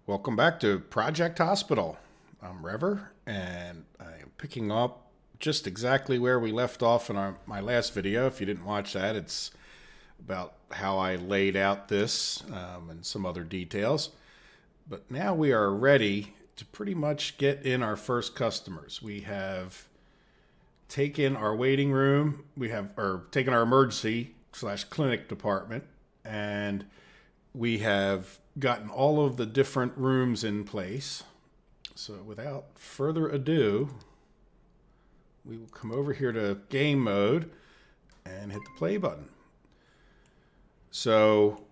Welcome back to Project Hospital. I'm Rever, and I am picking up just exactly where we left off in my last video. If you didn't watch that, it's about how I laid out this and some other details. But now we are ready to pretty much get in our first customers. We have taken our waiting room, taken our emergency / clinic department, and we have gotten all of the different rooms in place. So without further ado, we will come over here to game mode and hit the play button. So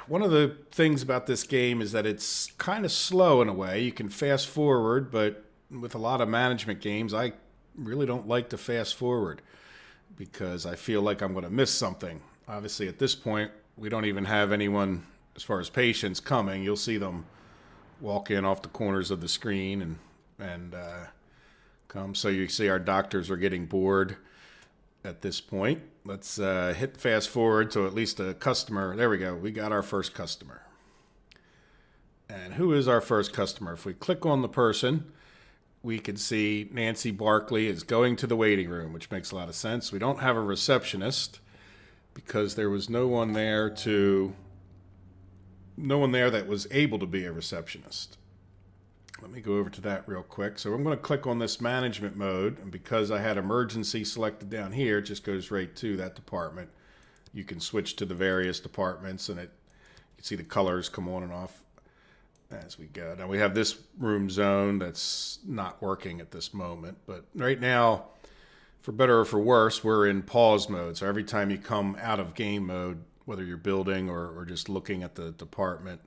one of the things about this game is that it's kind of slow in a way. You can fast forward, but with a lot of management games, I really don't like to fast forward because I feel like I'm going to miss something. Obviously, at this point, we don't even have anyone as far as patients coming. You'll see them walk in off the corners of the screen and come. So you see our doctors are getting bored at this point. Let's hit fast forward to at least a customer. There we go. We got our first customer. And who is our first customer? If we click on the person, we can see Nancy Barkley is going to the waiting room, which makes a lot of sense. We don't have a receptionist because there was no one there that was able to be a receptionist. Let me go over to that real quick. So I'm going to click on this management mode, and because I had emergency selected down here, it just goes right to that department. You can switch to the various departments, and you can see the colors come on and off as we go. Now we have this room zone that's not working at this moment, but right now, for better or for worse, we're in pause mode. So every time you come out of game mode, whether you're building or just looking at the department,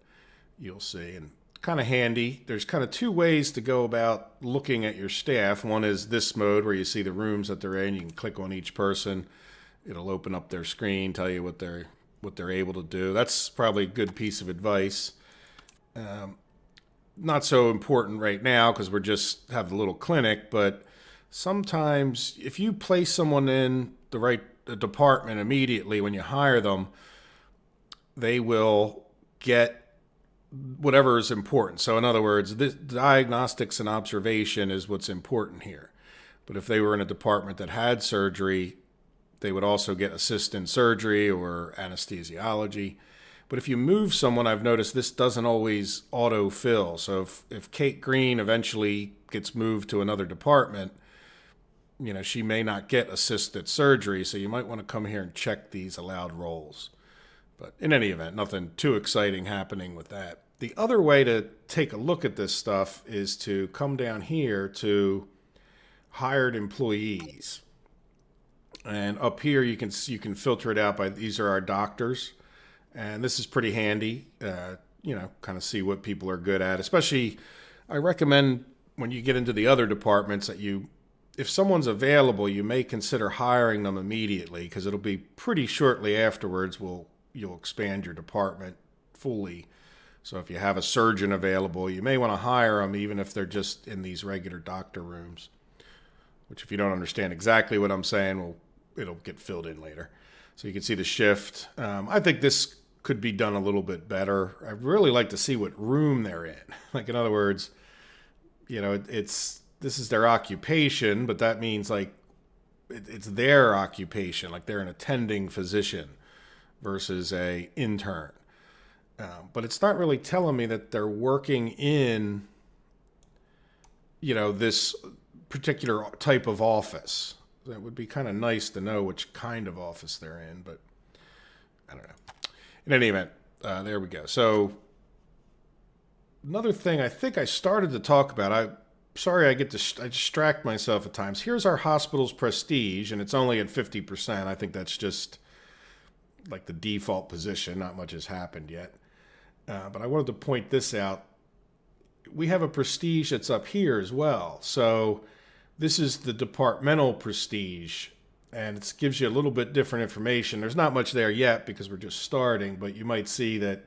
you'll see. And kind of handy. There's kind of two ways to go about looking at your staff. One is this mode where you see the rooms that they're in. You can click on each person. It'll open up their screen, tell you what they're able to do. That's probably a good piece of advice. Not so important right now because we're just have the little clinic, but sometimes if you place someone in the right department immediately when you hire them, they will get whatever is important. So in other words, this diagnostics and observation is what's important here. But if they were in a department that had surgery, they would also get assistant surgery or anesthesiology. But if you move someone, I've noticed this doesn't always auto-fill. So if Kate Green eventually gets moved to another department, she may not get assisted surgery, so you might want to come here and check these allowed roles. But in any event, nothing too exciting happening with that. The other way to take a look at this stuff is to come down here to hired employees. And up here you can filter it out by these are our doctors. And this is pretty handy, kind of see what people are good at. Especially, I recommend when you get into the other departments that if someone's available, you may consider hiring them immediately because it'll be pretty shortly afterwards you'll expand your department fully. So if you have a surgeon available, you may want to hire them even if they're just in these regular doctor rooms, which if you don't understand exactly what I'm saying, it'll get filled in later. So you can see the shift. I think this could be done a little bit better. I'd really like to see what room they're in. Like, in other words, this is their occupation, but that means like it's their occupation, like they're an attending physician versus a intern. But it's not really telling me that they're working in, this particular type of office. That would be kind of nice to know which kind of office they're in, but I don't know. In any event, there we go. So another thing I think I started to talk about, I distract myself at times. Here's our hospital's prestige, and it's only at 50%. I think that's just like the default position. Not much has happened yet. But I wanted to point this out. We have a prestige that's up here as well. So this is the departmental prestige, and it gives you a little bit different information. There's not much there yet because we're just starting, but you might see that,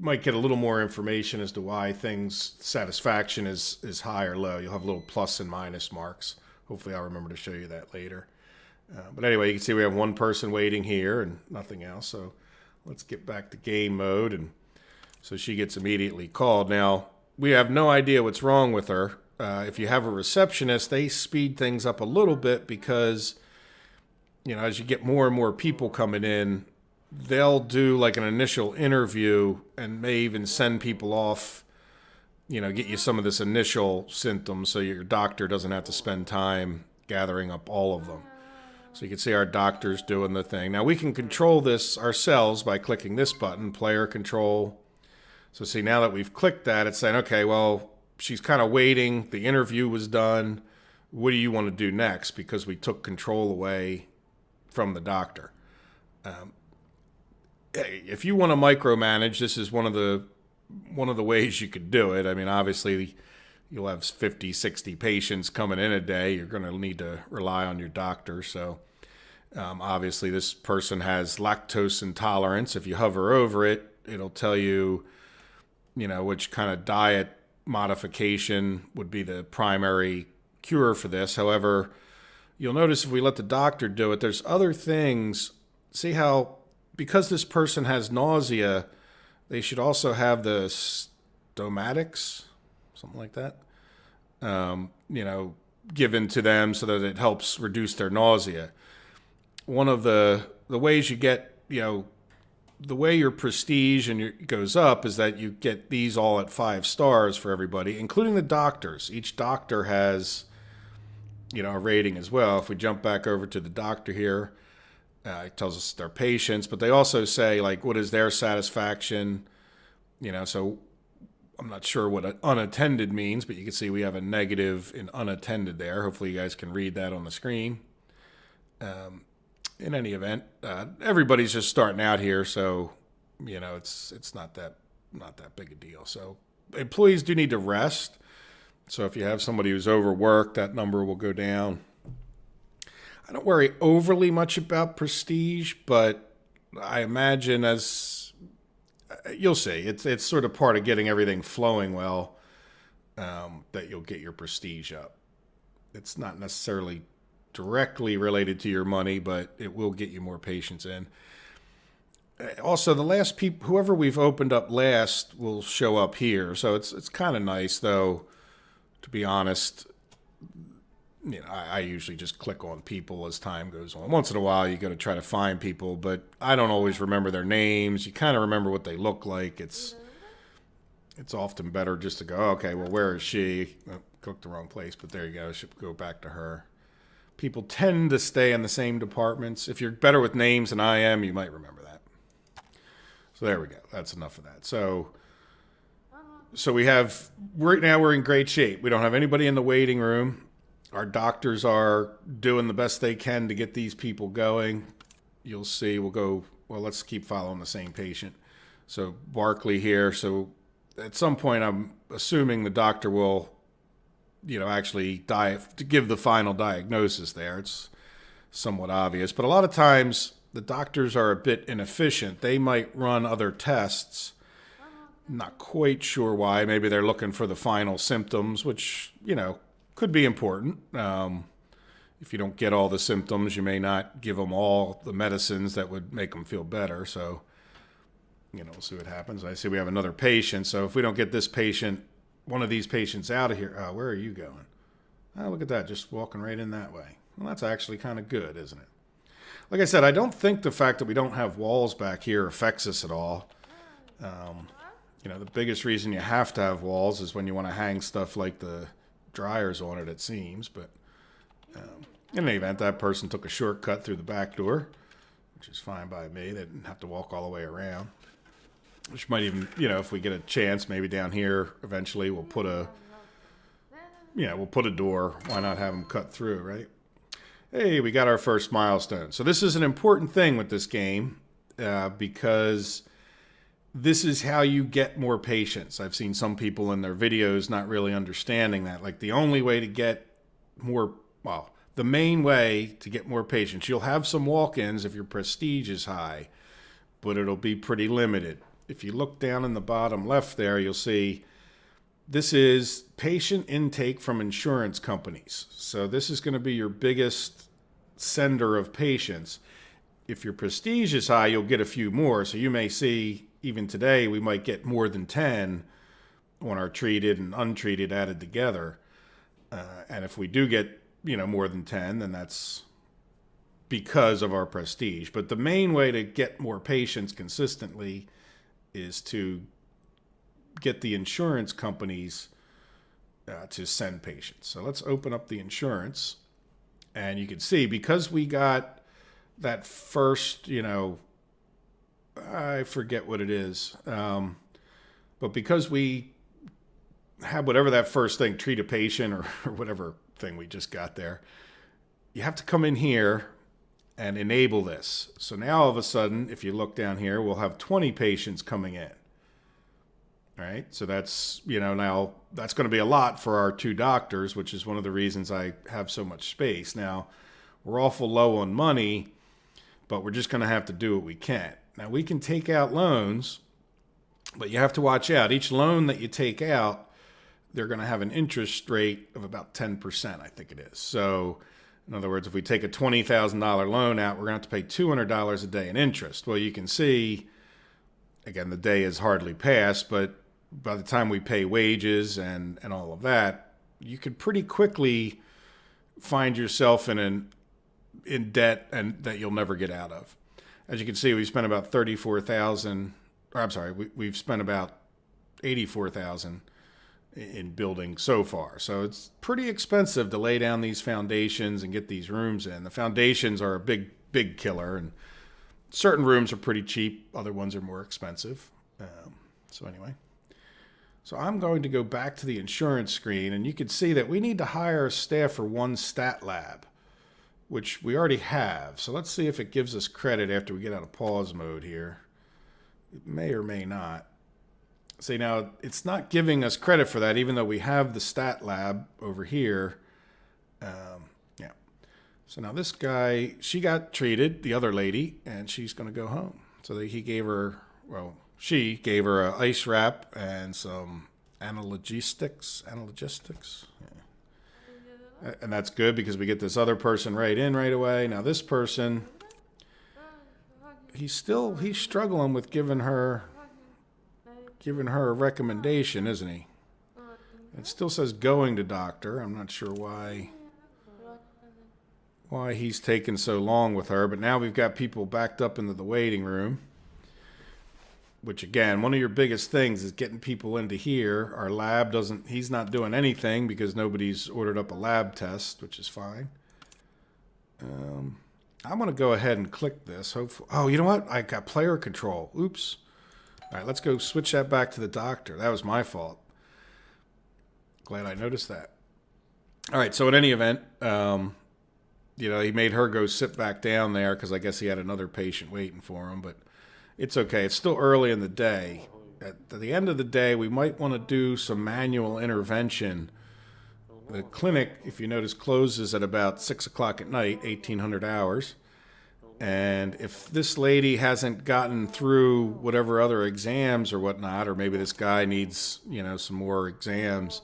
might get a little more information as to why things satisfaction is high or low. You'll have little plus and minus marks. Hopefully I'll remember to show you that later. But anyway, you can see we have one person waiting here and nothing else. So let's get back to game mode and So she gets immediately called. Now, we have no idea what's wrong with her. If you have a receptionist, they speed things up a little bit because, as you get more and more people coming in, they'll do like an initial interview and may even send people off, get you some of this initial symptoms so your doctor doesn't have to spend time gathering up all of them. So you can see our doctors doing the thing. Now we can control this ourselves by clicking this button, player control. So see, now that we've clicked that, it's saying, okay, well, she's kind of waiting. The interview was done. What do you want to do next? Because we took control away from the doctor. If you want to micromanage, this is one of the ways you could do it. I mean, obviously, you'll have 50, 60 patients coming in a day. You're going to need to rely on your doctor. So obviously, this person has lactose intolerance. If you hover over it, it'll tell you, which kind of diet modification would be the primary cure for this. However, you'll notice if we let the doctor do it, there's other things. See how, because this person has nausea, they should also have the stomatics, something like that, given to them so that it helps reduce their nausea. One of the ways you get, the way your prestige goes up is that you get these all at 5 stars for everybody, including the doctors. Each doctor has, a rating as well. If we jump back over to the doctor here, it tells us their patients, but they also say, like, what is their satisfaction? So I'm not sure what unattended means, but you can see we have a negative in unattended there. Hopefully you guys can read that on the screen. In any event, everybody's just starting out here, so it's not that big a deal. So employees do need to rest. So if you have somebody who's overworked, that number will go down. I don't worry overly much about prestige, but I imagine, as you'll see, it's sort of part of getting everything flowing well, that you'll get your prestige up. It's not necessarily directly related to your money, but it will get you more patients in. Also, the last people, whoever we've opened up last, will show up here. So it's kind of nice, though, to be honest. I usually just click on people as time goes on. Once in a while, you got to try to find people, but I don't always remember their names. You kind of remember what they look like. It's often better just to go, okay, well, where is she? Oh, clicked the wrong place, but there you go. Should go back to her. People tend to stay in the same departments. If you're better with names than I am, you might remember that. So there we go. That's enough of that. So right now we're in great shape. We don't have anybody in the waiting room. Our doctors are doing the best they can to get these people going. You'll see, let's keep following the same patient. So Barkley here. So at some point, I'm assuming the doctor will actually to give the final diagnosis there. It's somewhat obvious. But a lot of times, the doctors are a bit inefficient. They might run other tests. Not quite sure why. Maybe they're looking for the final symptoms, which, could be important. If you don't get all the symptoms, you may not give them all the medicines that would make them feel better. So, we'll see what happens. I see we have another patient. So if we don't get this patient, one of these patients out of here. Oh, where are you going? Oh, look at that, just walking right in that way. Well, that's actually kind of good, isn't it? Like I said, I don't think the fact that we don't have walls back here affects us at all. The biggest reason you have to have walls is when you want to hang stuff like the dryers on it seems. But in any event, that person took a shortcut through the back door, which is fine by me. They didn't have to walk all the way around. Which might even, if we get a chance, maybe down here eventually we'll put a door. Why not have them cut through, right? Hey, we got our first milestone. So this is an important thing with this game because this is how you get more patients. I've seen some people in their videos not really understanding that. Like the only way to get the main way to get more patients, you'll have some walk-ins if your prestige is high, but it'll be pretty limited. If you look down in the bottom left there, you'll see this is patient intake from insurance companies. So this is going to be your biggest sender of patients. If your prestige is high, you'll get a few more. So you may see even today, we might get more than 10 when our treated and untreated added together. And if we do get, more than 10, then that's because of our prestige. But the main way to get more patients consistently is to get the insurance companies to send patients. So let's open up the insurance, and you can see, because we got that first, I forget what it is, but because we have whatever that first thing, treat a patient or whatever thing we just got there, you have to come in here and enable this. So now all of a sudden, if you look down here, we'll have 20 patients coming in. All right, so that's, now that's going to be a lot for our 2 doctors, which is one of the reasons I have so much space. Now, we're awful low on money, but we're just going to have to do what we can. Now, we can take out loans, but you have to watch out. Each loan that you take out, they're going to have an interest rate of about 10%, I think it is. So, in other words, if we take a $20,000 loan out, we're going to have to pay $200 a day in interest. Well, you can see, again, the day is hardly past, but by the time we pay wages and all of that, you could pretty quickly find yourself in debt and that you'll never get out of. As you can see, we've spent about we've spent about $84,000 in building so far. So it's pretty expensive to lay down these foundations and get these rooms in. The foundations are a big killer, and certain rooms are pretty cheap. Other ones are more expensive. So anyway, so I'm going to go back to the insurance screen, and you can see that we need to hire staff for 1 stat lab, which we already have. So let's see if it gives us credit after we get out of pause mode here. It may or may not. See, now it's not giving us credit for that, even though we have the stat lab over here. Yeah. So now this guy, she got treated, the other lady, and she's going to go home. So she gave her an ice wrap and some analgesics. Yeah. And that's good because we get this other person right in right away. Now this person, he's struggling with giving her a recommendation, isn't he? It still says going to doctor. I'm not sure why he's taken so long with her, but now we've got people backed up into the waiting room, which again, one of your biggest things is getting people into here. Our lab he's not doing anything because nobody's ordered up a lab test, which is fine. I'm going to go ahead and click this. Hopefully, oh, you know what? I got player control. Oops. All right, let's go switch that back to the doctor. That was my fault. Glad I noticed that. All right, so in any event, he made her go sit back down there because I guess he had another patient waiting for him, but it's okay. It's still early in the day. At the end of the day, we might want to do some manual intervention. The clinic, if you notice, closes at about 6 o'clock at night, 1800 hours. And if this lady hasn't gotten through whatever other exams or whatnot, or maybe this guy needs, some more exams,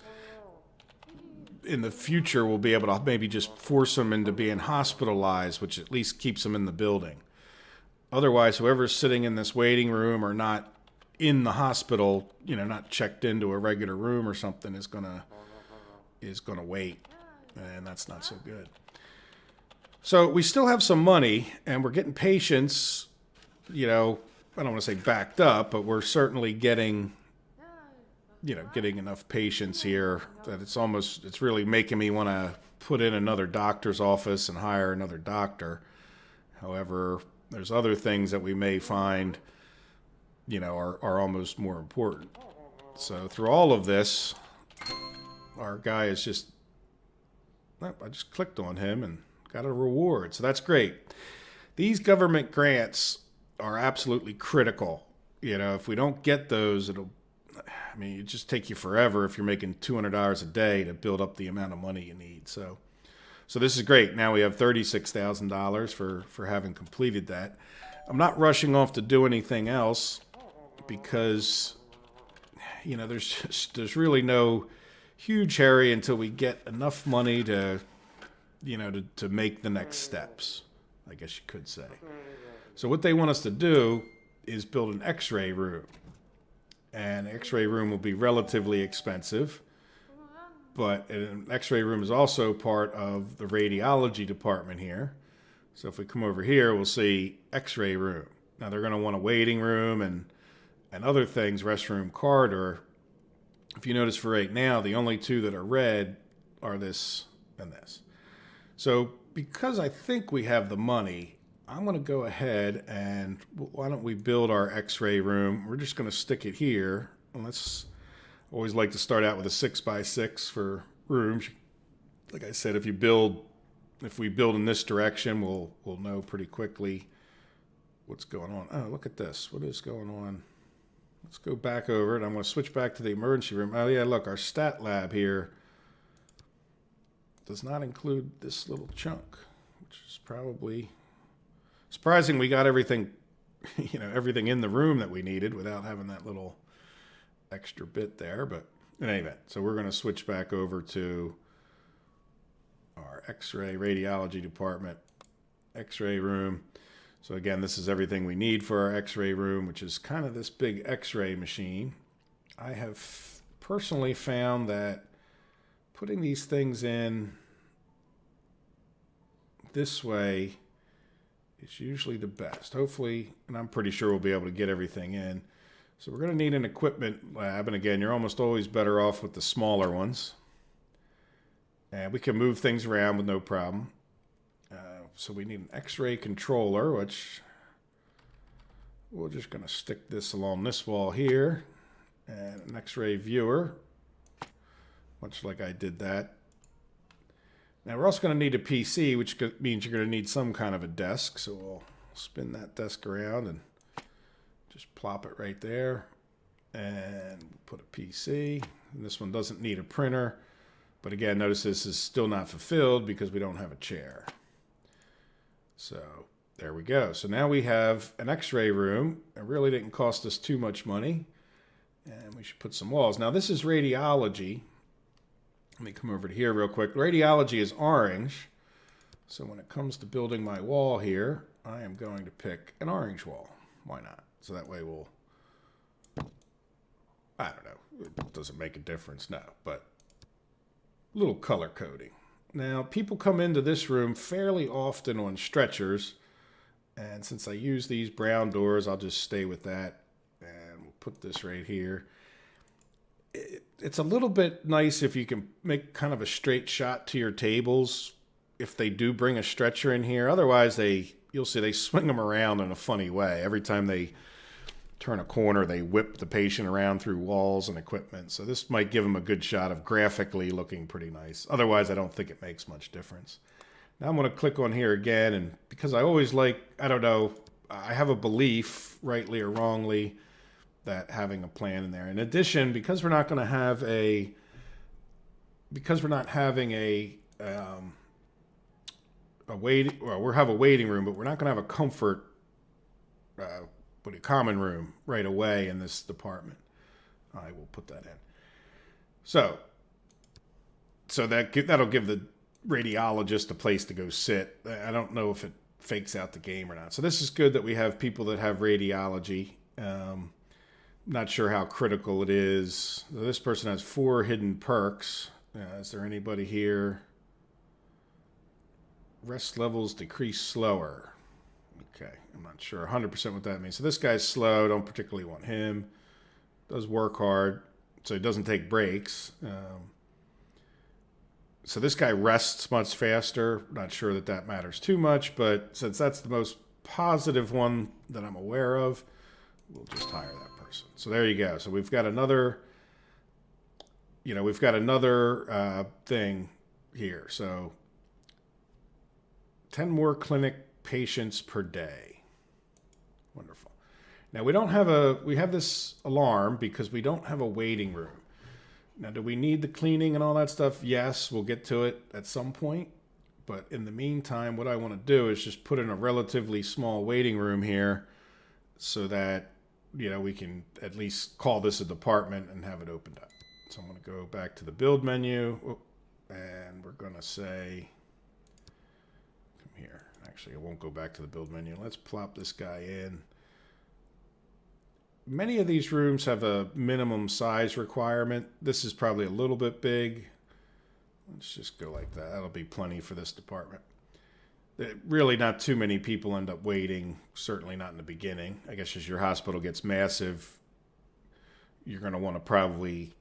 in the future we'll be able to maybe just force them into being hospitalized, which at least keeps them in the building. Otherwise, whoever's sitting in this waiting room or not in the hospital, not checked into a regular room or something, is gonna wait, and that's not so good. So we still have some money, and we're getting patients, I don't want to say backed up, but we're certainly getting enough patients here that it's really making me want to put in another doctor's office and hire another doctor. However, there's other things that we may find, are almost more important. So through all of this, our guy is I just clicked on him and got a reward. So that's great. These government grants are absolutely critical. If we don't get those, it just take you forever if you're making $200 a day to build up the amount of money you need. So this is great. Now we have $36,000 for having completed that. I'm not rushing off to do anything else because, there's really no huge hurry until we get enough money to make the next steps, I guess you could say. So what they want us to do is build an x-ray room. And an x-ray room will be relatively expensive, but an x-ray room is also part of the radiology department here. So if we come over here, we'll see x-ray room. Now they're going to want a waiting room and other things, restroom, corridor. If you notice for right now, the only two that are red are this and this. So because I think we have the money, I'm going to go ahead and why don't we build our x-ray room? We're just going to stick it here. And let's always like to start out with a 6x6 for rooms. Like I said, if we build in this direction, we'll know pretty quickly what's going on. Oh, look at this. What is going on? Let's go back over it. I'm going to switch back to the emergency room. Oh, yeah, look, our stat lab here does not include this little chunk, which is probably surprising. We got everything, everything in the room that we needed without having that little extra bit there. But in any event, so we're going to switch back over to our X-ray radiology department, X-ray room. So again, this is everything we need for our x-ray room, which is kind of this big x-ray machine. I have personally found that putting these things in this way is usually the best. Hopefully, and I'm pretty sure we'll be able to get everything in. So we're going to need an equipment lab. And again, you're almost always better off with the smaller ones. And we can move things around with no problem. So we need an x-ray controller, which we're just going to stick this along this wall here. And an x-ray viewer, much like I did that. Now we're also going to need a PC, which means you're going to need some kind of a desk. So we'll spin that desk around and just plop it right there. And put a PC. And this one doesn't need a printer. But again, notice this is still not fulfilled because we don't have a chair. So there we go. So now we have an x-ray room. It really didn't cost us too much money. And we should put some walls. Now this is radiology. Let me come over to here real quick. Radiology is orange. So when it comes to building my wall here, I am going to pick an orange wall. Why not? So that way we'll, I don't know. It doesn't make a difference, no. But a little color coding. Now, people come into this room fairly often on stretchers, and since I use these brown doors, I'll just stay with that, and we'll put this right here. It's a little bit nice if you can make kind of a straight shot to your tables if they do bring a stretcher in here. Otherwise, you'll see they swing them around in a funny way. Every time they turn a corner, they whip the patient around through walls and equipment. So this might give them a good shot of graphically looking pretty nice. Otherwise, I don't think it makes much difference. Now I'm going to click on here again, and because I always like, I don't know, I have a belief, rightly or wrongly, that having a plan in there. In addition, because we're not going to have a waiting, well, we'll have a waiting room, but we're not going to have a comfort common room right away in this department. I will put that in. So that'll give the radiologist a place to go sit. I don't know if it fakes out the game or not. So this is good that we have people that have radiology. Not sure how critical it is. So this person has 4 hidden perks. Is there anybody here? Rest levels decrease slower. Okay, I'm not sure 100% what that means. So this guy's slow. Don't particularly want him. Does work hard, so he doesn't take breaks. So this guy rests much faster. Not sure that matters too much, but since that's the most positive one that I'm aware of, we'll just hire that person. So there you go. So we've got another, thing here. So 10 more clinic patients per day. Wonderful. Now we have this alarm because we don't have a waiting room. Now, do we need the cleaning and all that stuff? Yes, we'll get to it at some point. But in the meantime, what I want to do is just put in a relatively small waiting room here so that, we can at least call this a department and have it opened up. So I'm going to go back to the build menu, and we're going to say, come here. Actually, I won't go back to the build menu. Let's plop this guy in. Many of these rooms have a minimum size requirement. This is probably a little bit big. Let's just go like that. That'll be plenty for this department. Really not too many people end up waiting, certainly not in the beginning. I guess as your hospital gets massive, you're going to want to probably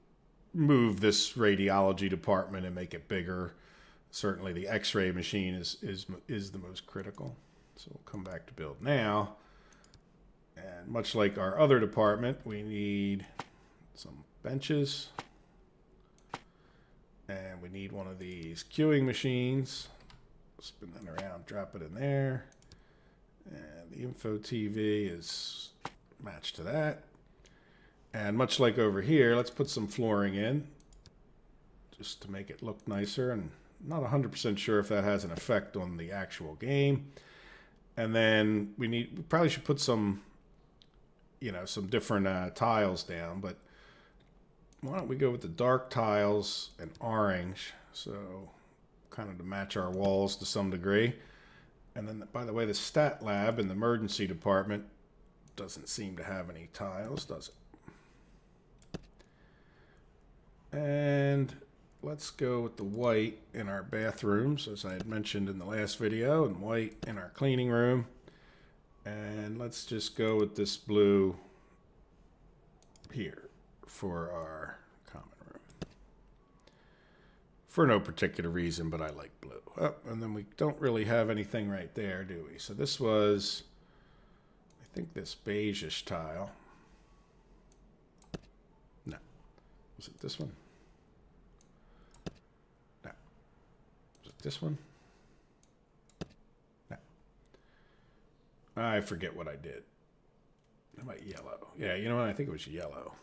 move this radiology department and make it bigger. Certainly the x-ray machine is the most critical. So we'll come back to build now. And much like our other department, we need some benches. And we need one of these queuing machines. Spin that around, drop it in there. And the info TV is matched to that. And much like over here, let's put some flooring in just to make it look nicer. And I'm not 100% sure if that has an effect on the actual game. And then we probably should put some, some different tiles down. But why don't we go with the dark tiles and orange? So kind of to match our walls to some degree. And then, by the way, the stat lab in the emergency department doesn't seem to have any tiles, does it? And let's go with the white in our bathrooms, as I had mentioned in the last video, and white in our cleaning room. And let's just go with this blue here for our common room. For no particular reason, but I like blue. Oh, and then we don't really have anything right there, do we? So this was, I think, this beige-ish tile. No. Was it this one? No. Was it this one? No. I forget what I did. How about yellow? Yeah, you know what? I think it was yellow.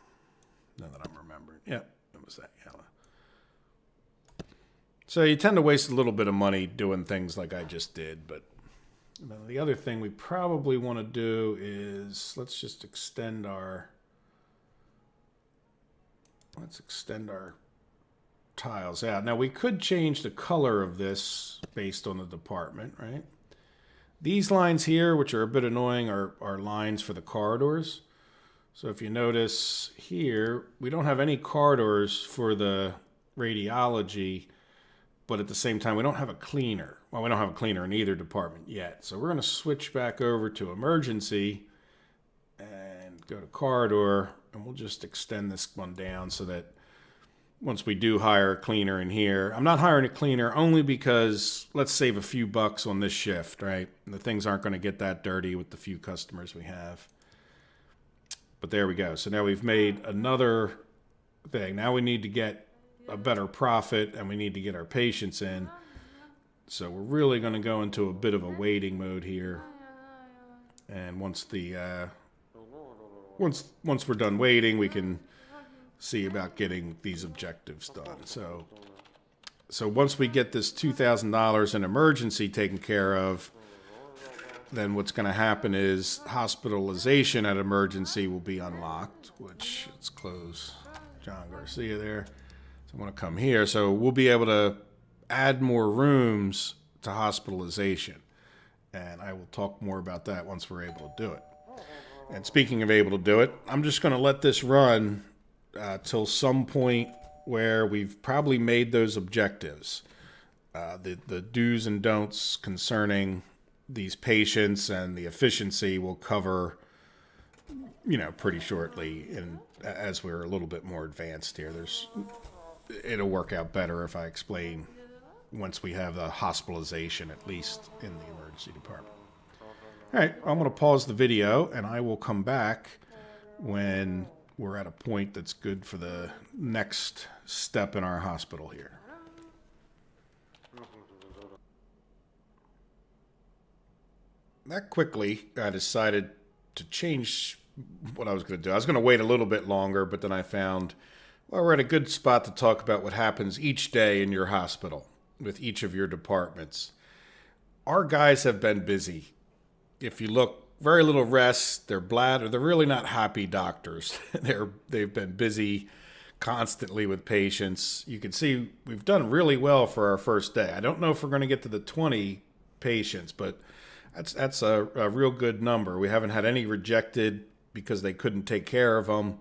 Now that I'm remembering. Yep, it was that yellow. So you tend to waste a little bit of money doing things like I just did, but the other thing we probably want to do is let's extend our tiles out. Now we could change the color of this based on the department, right? These lines here, which are a bit annoying, are lines for the corridors. So if you notice here, we don't have any corridors for the radiology, but at the same time, we don't have a cleaner. Well, we don't have a cleaner in either department yet. So we're going to switch back over to emergency and go to corridor, and we'll just extend this one down so that once we do hire a cleaner in here, I'm not hiring a cleaner only because let's save a few bucks on this shift, right? The things aren't going to get that dirty with the few customers we have. But there we go. So now we've made another thing. Now we need to get a better profit, and we need to get our patients in. So we're really going to go into a bit of a waiting mode here. And once we're done waiting, we can see about getting these objectives done. So once we get this $2,000 in emergency taken care of, then what's going to happen is hospitalization at emergency will be unlocked, which, let's close John Garcia there. I want to come here. So we'll be able to add more rooms to hospitalization. And I will talk more about that once we're able to do it. And speaking of able to do it, I'm just going to let this run till some point where we've probably made those objectives. The do's and don'ts concerning these patients and the efficiency will cover, pretty shortly. And as we're a little bit more advanced here, it'll work out better if I explain once we have the hospitalization, at least in the emergency department. All right, I'm going to pause the video, and I will come back when we're at a point that's good for the next step in our hospital here. That quickly, I decided to change what I was going to do. I was going to wait a little bit longer, but then I found, well, we're at a good spot to talk about what happens each day in your hospital with each of your departments. Our guys have been busy. If you look, very little rest. They're really not happy doctors. They've been busy constantly with patients. You can see we've done really well for our first day. I don't know if we're going to get to the 20 patients, but that's a real good number. We haven't had any rejected because they couldn't take care of them,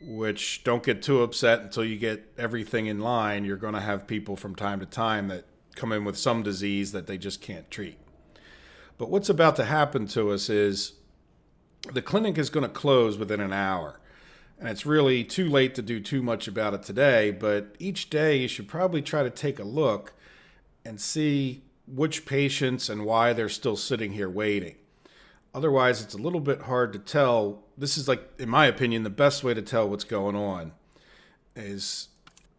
which don't get too upset until you get everything in line. You're going to have people from time to time that come in with some disease that they just can't treat. But what's about to happen to us is the clinic is going to close within an hour. And it's really too late to do too much about it today, but each day you should probably try to take a look and see which patients and why they're still sitting here waiting. Otherwise, it's a little bit hard to tell. This is, like, in my opinion, the best way to tell what's going on is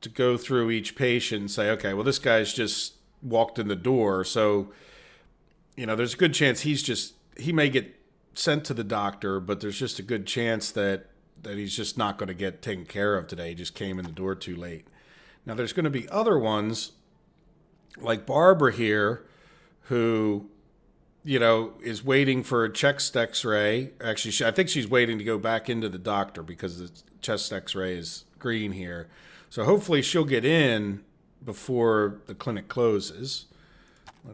to go through each patient and say, okay, well, this guy's just walked in the door. So, there's a good chance he may get sent to the doctor, but there's just a good chance that he's just not going to get taken care of today. He just came in the door too late. Now, there's going to be other ones, like Barbara here, who, is waiting for a chest x-ray. Actually, I think she's waiting to go back into the doctor because the chest x-ray is green here. So hopefully she'll get in before the clinic closes. I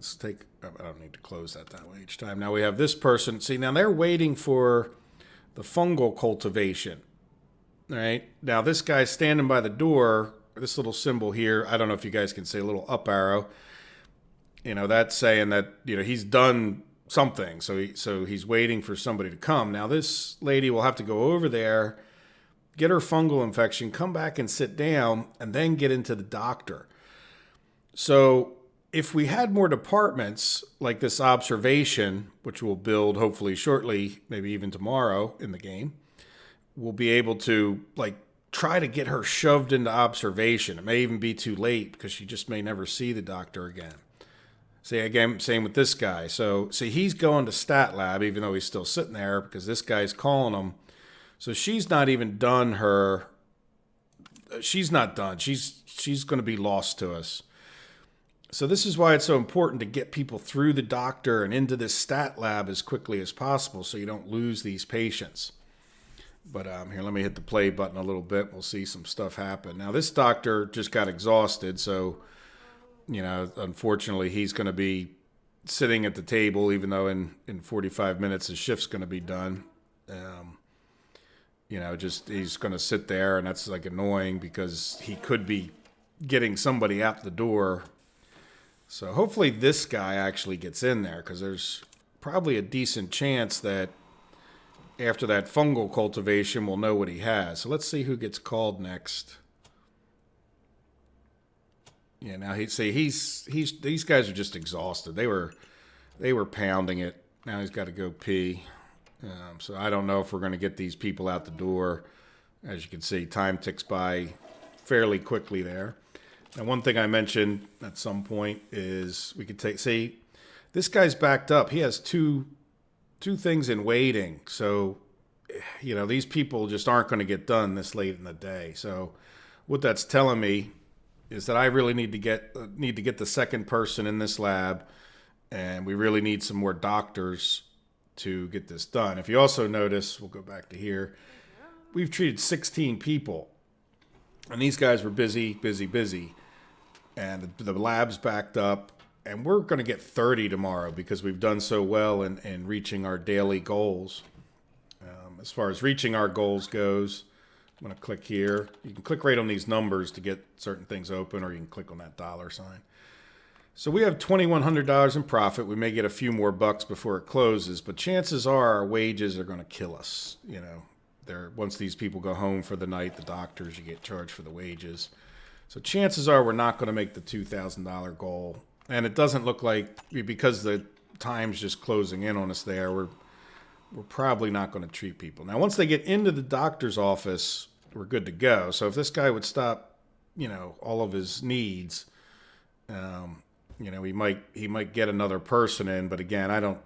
don't need to close that way each time. Now we have this person. See, now they're waiting for the fungal cultivation. All right. Now this guy's standing by the door. This little symbol here, I don't know if you guys can see, a little up arrow. That's saying that, he's done something. So he's waiting for somebody to come. Now this lady will have to go over there, get her fungal infection, come back and sit down, and then get into the doctor. So if we had more departments like this observation, which we'll build hopefully shortly, maybe even tomorrow in the game, we'll be able to try to get her shoved into observation. It may even be too late because she just may never see the doctor again. See, again, same with this guy. So see, he's going to stat lab even though he's still sitting there because this guy's calling him. So she's not even done she's not done. She's going to be lost to us. So this is why it's so important to get people through the doctor and into this stat lab as quickly as possible so you don't lose these patients. But here, let me hit the play button a little bit. We'll see some stuff happen. Now, this doctor just got exhausted, so, unfortunately, he's going to be sitting at the table, even though in 45 minutes his shift's going to be done. He's going to sit there, and that's, annoying because he could be getting somebody out the door. So hopefully this guy actually gets in there because there's probably a decent chance that after that fungal cultivation we'll know what he has. So let's see who gets called next. Yeah, now these guys are just exhausted. They were pounding it. Now he's got to go pee. So I don't know if we're going to get these people out the door. As you can see, time ticks by fairly quickly there. Now, one thing I mentioned at some point is we could see this guy's backed up. He has two things in waiting. So, these people just aren't going to get done this late in the day. So what that's telling me is that I really need to get the second person in this lab, and we really need some more doctors to get this done. If you also notice, we'll go back to here, we've treated 16 people, and these guys were busy, and the lab's backed up, and we're going to get 30 tomorrow because we've done so well in reaching our daily goals. As far as reaching our goals goes, I'm going to click here. You can click right on these numbers to get certain things open, or you can click on that dollar sign. So we have $2,100 in profit. We may get a few more bucks before it closes, but chances are our wages are going to kill us. Once these people go home for the night, the doctors, you get charged for the wages. So chances are we're not going to make the $2,000 goal. And it doesn't look like, because the time's just closing in on us there, we're probably not going to treat people. Now, once they get into the doctor's office, we're good to go. So if this guy would stop, all of his needs, he might get another person in. But again,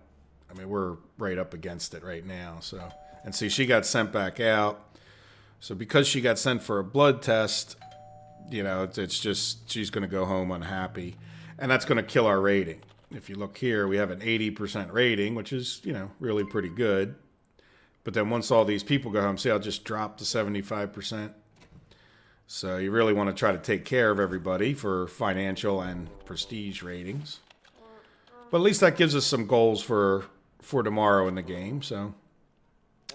we're right up against it right now. So, and see, she got sent back out. So because she got sent for a blood test, it's just, she's going to go home unhappy. And that's going to kill our rating. If you look here, we have an 80% rating, which is, really pretty good. But then once all these people go home, see, I'll just drop to 75%. So you really want to try to take care of everybody for financial and prestige ratings. But at least that gives us some goals for tomorrow in the game. So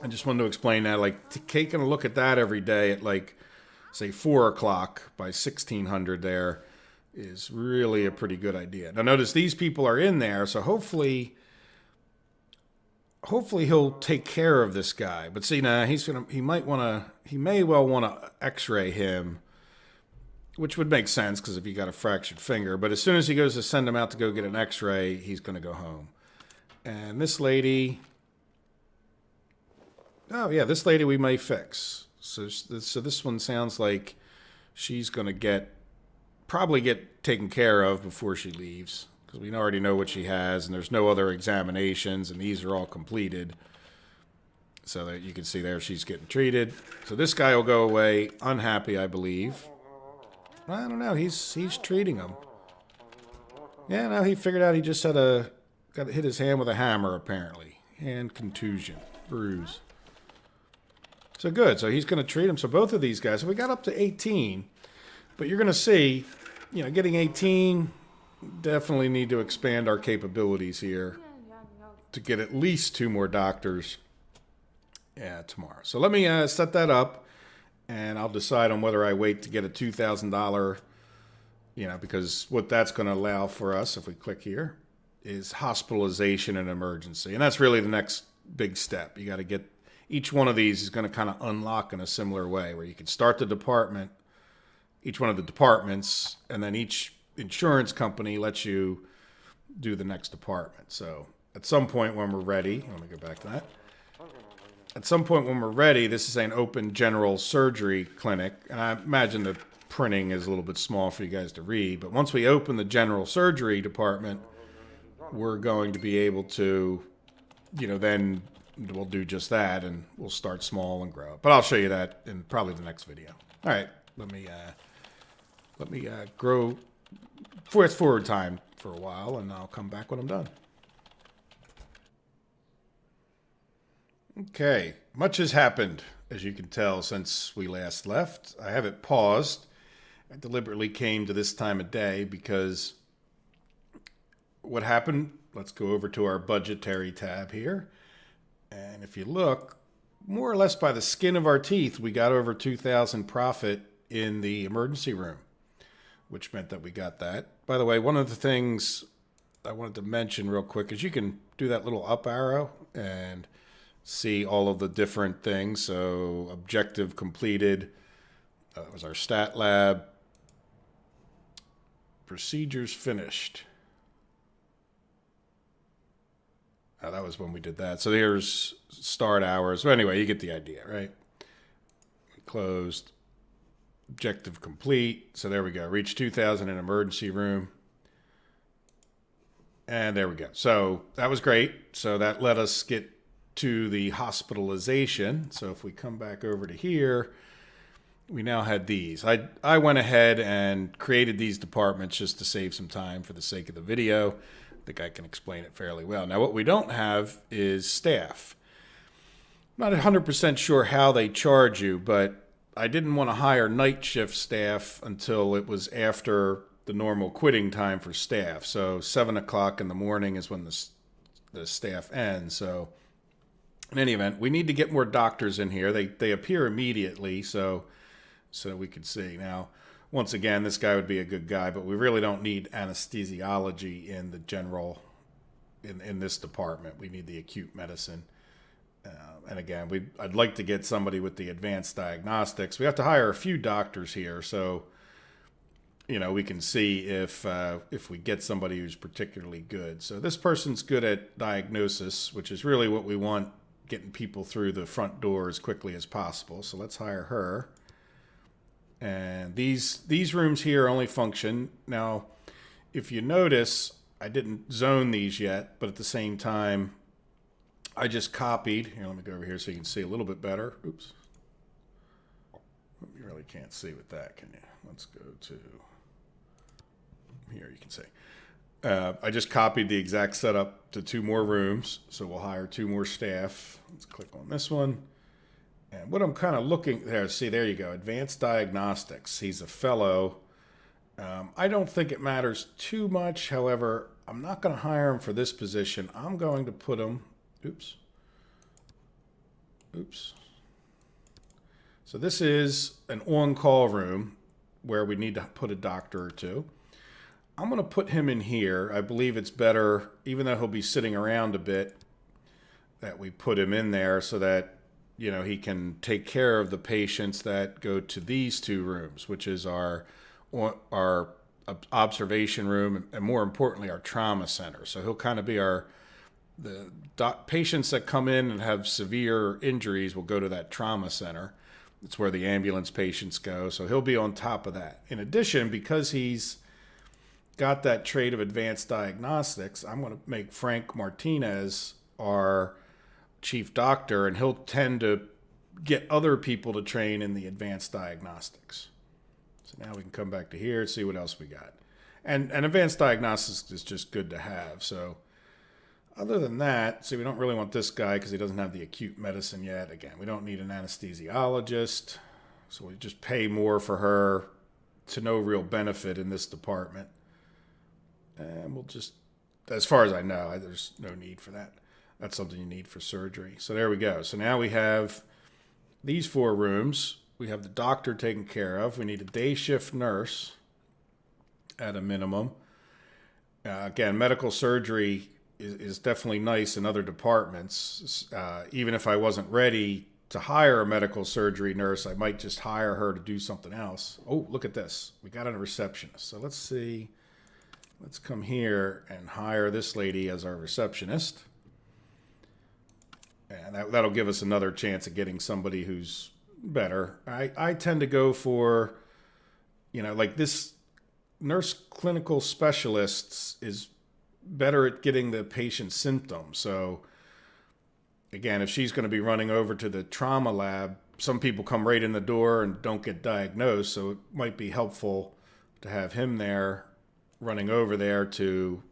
I just wanted to explain that, like taking a look at that every day at like, say 4 o'clock by 1600 there is really a pretty good idea. Now notice these people are in there, so hopefully he'll take care of this guy. But see, now he may well want to x-ray him, which would make sense because if he got a fractured finger. But as soon as he goes to send him out to go get an x-ray, he's going to go home. And this lady, oh yeah, this lady we may fix. So this one sounds like she's going to probably get taken care of before she leaves, because we already know what she has, and there's no other examinations, and these are all completed. So that you can see there she's getting treated. So this guy will go away unhappy, I believe. I don't know. He's treating him. Yeah, no, he figured out he just got hit his hand with a hammer, apparently. Hand contusion, bruise. So good. So he's going to treat him. So both of these guys, so we got up to 18. But you're going to see, getting 18, definitely need to expand our capabilities here to get at least 2 more doctors tomorrow. So let me set that up, and I'll decide on whether I wait to get a $2,000, because what that's going to allow for us, if we click here, is hospitalization and emergency. And that's really the next big step. You got to get, each one of these is going to kind of unlock in a similar way, where you can start the department, each one of the departments, and then each insurance company lets you do the next department. So at some point when we're ready, let me go back to that. At some point when we're ready, this is an open general surgery clinic. And I imagine the printing is a little bit small for you guys to read. But once we open the general surgery department, we're going to be able to, then we'll do just that, and we'll start small and grow. But I'll show you that in probably the next video. All right, let me grow forward time for a while, and I'll come back when I'm done. Okay, much has happened, as you can tell, since we last left. I have it paused. I deliberately came to this time of day because what happened, let's go over to our budgetary tab here. And if you look, more or less by the skin of our teeth, we got over $2,000 profit in the emergency room, which meant that we got that. By the way, one of the things I wanted to mention real quick is you can do that little up arrow and see all of the different things. So objective completed. That was our stat lab. Procedures finished. That was when we did that. So here's start hours. Well, anyway, you get the idea, right? We closed. Objective complete. So there we go. Reached 2,000 in emergency room. And there we go. So that was great. So that let us get to the hospitalization. So if we come back over to here, we now had these. I went ahead and created these departments just to save some time for the sake of the video. I think I can explain it fairly well. Now, what we don't have is staff. I'm not 100% sure how they charge you, but I didn't want to hire night shift staff until it was after the normal quitting time for staff. So 7 o'clock in the morning is when the staff ends. So in any event, we need to get more doctors in here. They appear immediately, so we could see. Now, once again, this guy would be a good guy, but we really don't need anesthesiology in the general, in this department. We need the acute medicine. And again, I'd like to get somebody with the advanced diagnostics. We have to hire a few doctors here, so we can see if we get somebody who's particularly good. So this person's good at diagnosis, which is really what we want, getting people through the front door as quickly as possible. So let's hire her. And these rooms here only function. Now, if you notice, I didn't zone these yet, but at the same time, I just copied. Here, let me go over here so you can see a little bit better. Oops. You really can't see with that, can you? Let's go to here. You can see. I just copied the exact setup to 2 more rooms, so we'll hire 2 more staff. Let's click on this one. And what I'm kind of looking there, see, there you go, advanced diagnostics. He's a fellow. I don't think it matters too much. However, I'm not going to hire him for this position. I'm going to put him, Oops. So this is an on-call room where we need to put a doctor or two. I'm going to put him in here. I believe it's better, even though he'll be sitting around a bit, that we put him in there so that, he can take care of the patients that go to these two rooms, which is our observation room and more importantly, our trauma center. So he'll kind of be the patients that come in and have severe injuries will go to that trauma center. It's where the ambulance patients go. So he'll be on top of that. In addition, because he's got that trait of advanced diagnostics, I'm going to make Frank Martinez our chief doctor, and he'll tend to get other people to train in the advanced diagnostics. So now we can come back to here and see what else we got. And advanced diagnostics is just good to have. So other than that, see, we don't really want this guy because he doesn't have the acute medicine yet. Again, we don't need an anesthesiologist. So we just pay more for her to no real benefit in this department. And we'll just, as far as I know, there's no need for that. That's something you need for surgery. So there we go. So now we have these 4 rooms. We have the doctor taken care of. We need a day shift nurse at a minimum. Again, medical surgery is definitely nice in other departments. Even if I wasn't ready to hire a medical surgery nurse, I might just hire her to do something else. Oh, look at this. We got a receptionist. So let's see. Let's come here and hire this lady as our receptionist. And that'll give us another chance at getting somebody who's better. I tend to go for, like this nurse clinical specialists is better at getting the patient's symptoms. So again, if she's going to be running over to the trauma lab, some people come right in the door and don't get diagnosed. So it might be helpful to have him there running over there to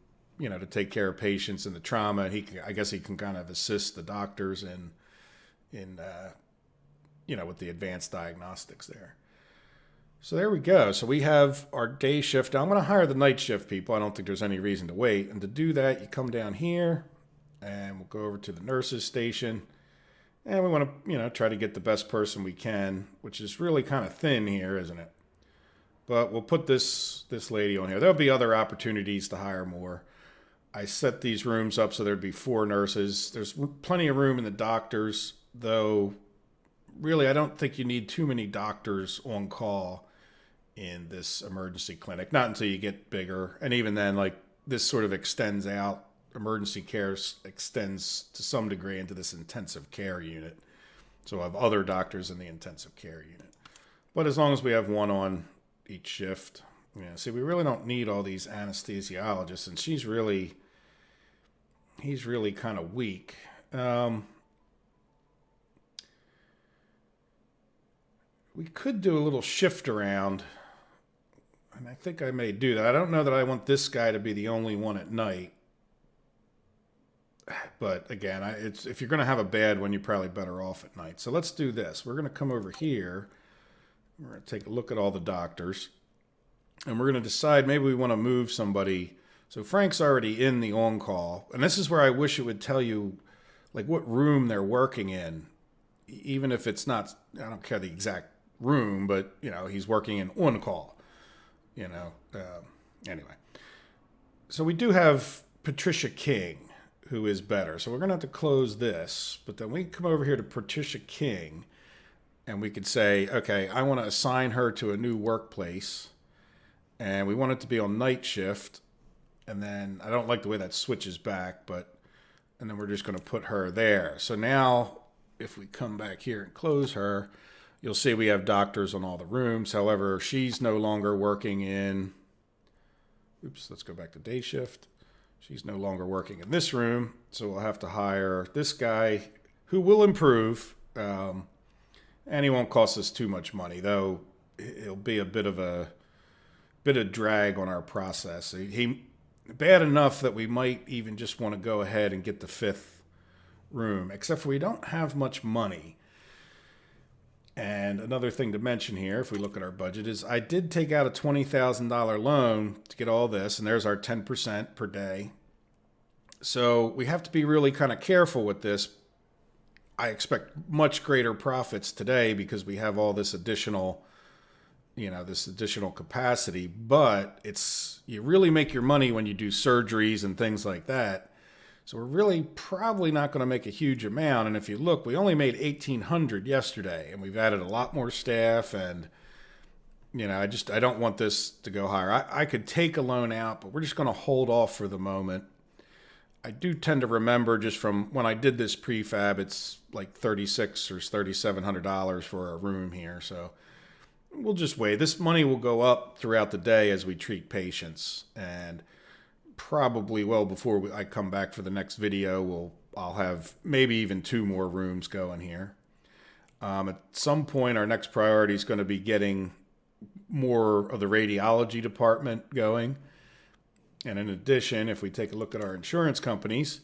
take care of patients in the trauma. I guess he can kind of assist the doctors in with the advanced diagnostics there. So there we go. So we have our day shift. Now I'm going to hire the night shift people. I don't think there's any reason to wait. And to do that, you come down here and we'll go over to the nurses station. And we want to, try to get the best person we can, which is really kind of thin here, isn't it? But we'll put this lady on here. There'll be other opportunities to hire more. I set these rooms up so there'd be 4 nurses. There's plenty of room in the doctors, though really I don't think you need too many doctors on call in this emergency clinic. Not until you get bigger. And even then, like, this sort of extends out. Emergency care extends to some degree into this intensive care unit. So I have other doctors in the intensive care unit. But as long as we have 1 on each shift, see, we really don't need all these anesthesiologists, and he's really kind of weak. We could do a little shift around, and I think I may do that. I don't know that I want this guy to be the only one at night. But again, if you're going to have a bad one, you're probably better off at night. So let's do this. We're going to come over here. We're going to take a look at all the doctors. And we're going to decide maybe we want to move somebody. So Frank's already in the on-call. And this is where I wish it would tell you like what room they're working in. Even if it's not, I don't care the exact room, but he's working in on-call. Anyway. So we do have Patricia King, who is better. So we're going to have to close this. But then we come over here to Patricia King. And we could say, okay, I want to assign her to a new workplace. And we want it to be on night shift. And then I don't like the way that switches back, and then we're just going to put her there. So now if we come back here and close her, you'll see we have doctors on all the rooms. However, she's no longer working in, let's go back to day shift. She's no longer working in this room. So we'll have to hire this guy who will improve. And he won't cost us too much money, though it'll be a bit of drag on our process. He bad enough that we might even just want to go ahead and get the 5th room, except for we don't have much money. And another thing to mention here, if we look at our budget, is I did take out a $20,000 loan to get all this, and there's our 10% per day. So we have to be really kind of careful with this. I expect much greater profits today because we have all this additional, this additional capacity. But you really make your money when you do surgeries and things like that. So we're really probably not going to make a huge amount. And if you look, we only made 1,800 yesterday, and we've added a lot more staff. And I don't want this to go higher. I could take a loan out, but we're just going to hold off for the moment. I do tend to remember just from when I did this prefab, it's like $3,600 or $3,700 for a room here. So we'll just wait. This money will go up throughout the day as we treat patients, and probably well before I come back for the next video, I'll have maybe even 2 more rooms going here. At some point, our next priority is going to be getting more of the radiology department going. And in addition, if we take a look at our insurance companies,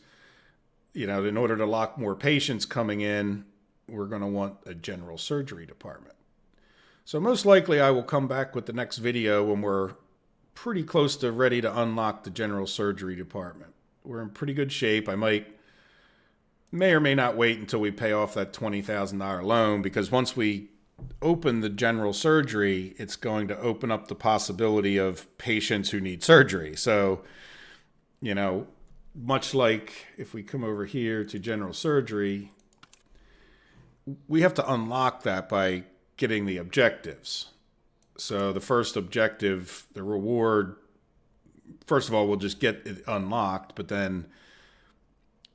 in order to lock more patients coming in, we're going to want a general surgery department. So most likely I will come back with the next video when we're pretty close to ready to unlock the general surgery department. We're in pretty good shape. I may or may not wait until we pay off that $20,000 loan, because once we open the general surgery, it's going to open up the possibility of patients who need surgery. So, much like if we come over here to general surgery, we have to unlock that by getting the objectives. So the first objective, the reward, first of all, we'll just get it unlocked, but then,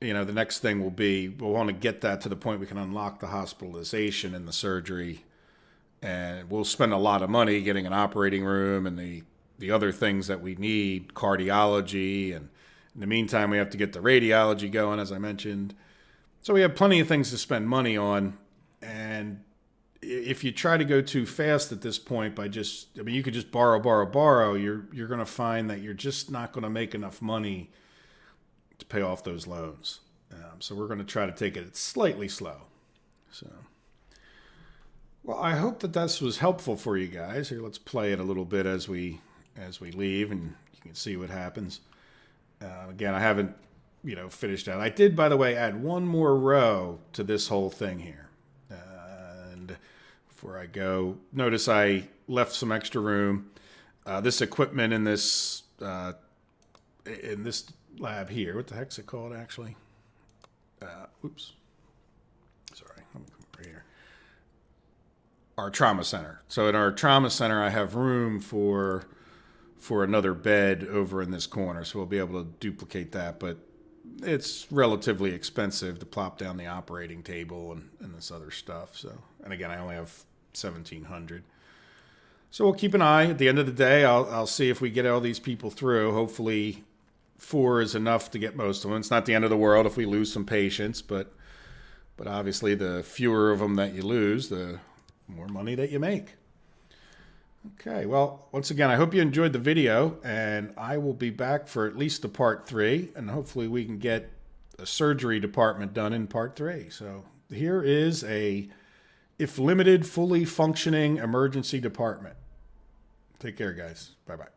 the next thing will be, we'll want to get that to the point we can unlock the hospitalization and the surgery. And we'll spend a lot of money getting an operating room and the other things that we need, cardiology. And in the meantime, we have to get the radiology going, as I mentioned. So we have plenty of things to spend money on. And if you try to go too fast at this point you could just borrow, you're going to find that you're just not going to make enough money to pay off those loans. So we're going to try to take it slightly slow. So, well, I hope that this was helpful for you guys. Here, let's play it a little bit as we leave, and you can see what happens. Again, I haven't, finished out. I did, by the way, add 1 more row to this whole thing here. Before I go, notice I left some extra room. This equipment in this lab here, what the heck's it called actually? Oops. Sorry, let me come over here. Our trauma center. So in our trauma center, I have room for another bed over in this corner, so we'll be able to duplicate that. But it's relatively expensive to plop down the operating table and this other stuff. So, and again, I only have 1,700. So we'll keep an eye. At the end of the day, I'll see if we get all these people through. Hopefully 4 is enough to get most of them. It's not the end of the world if we lose some patients, but obviously the fewer of them that you lose, the more money that you make. Okay, well, once again, I hope you enjoyed the video, and I will be back for at least the part 3, and hopefully we can get a surgery department done in part 3. So here is a, if limited, fully functioning emergency department. Take care, guys. Bye-bye.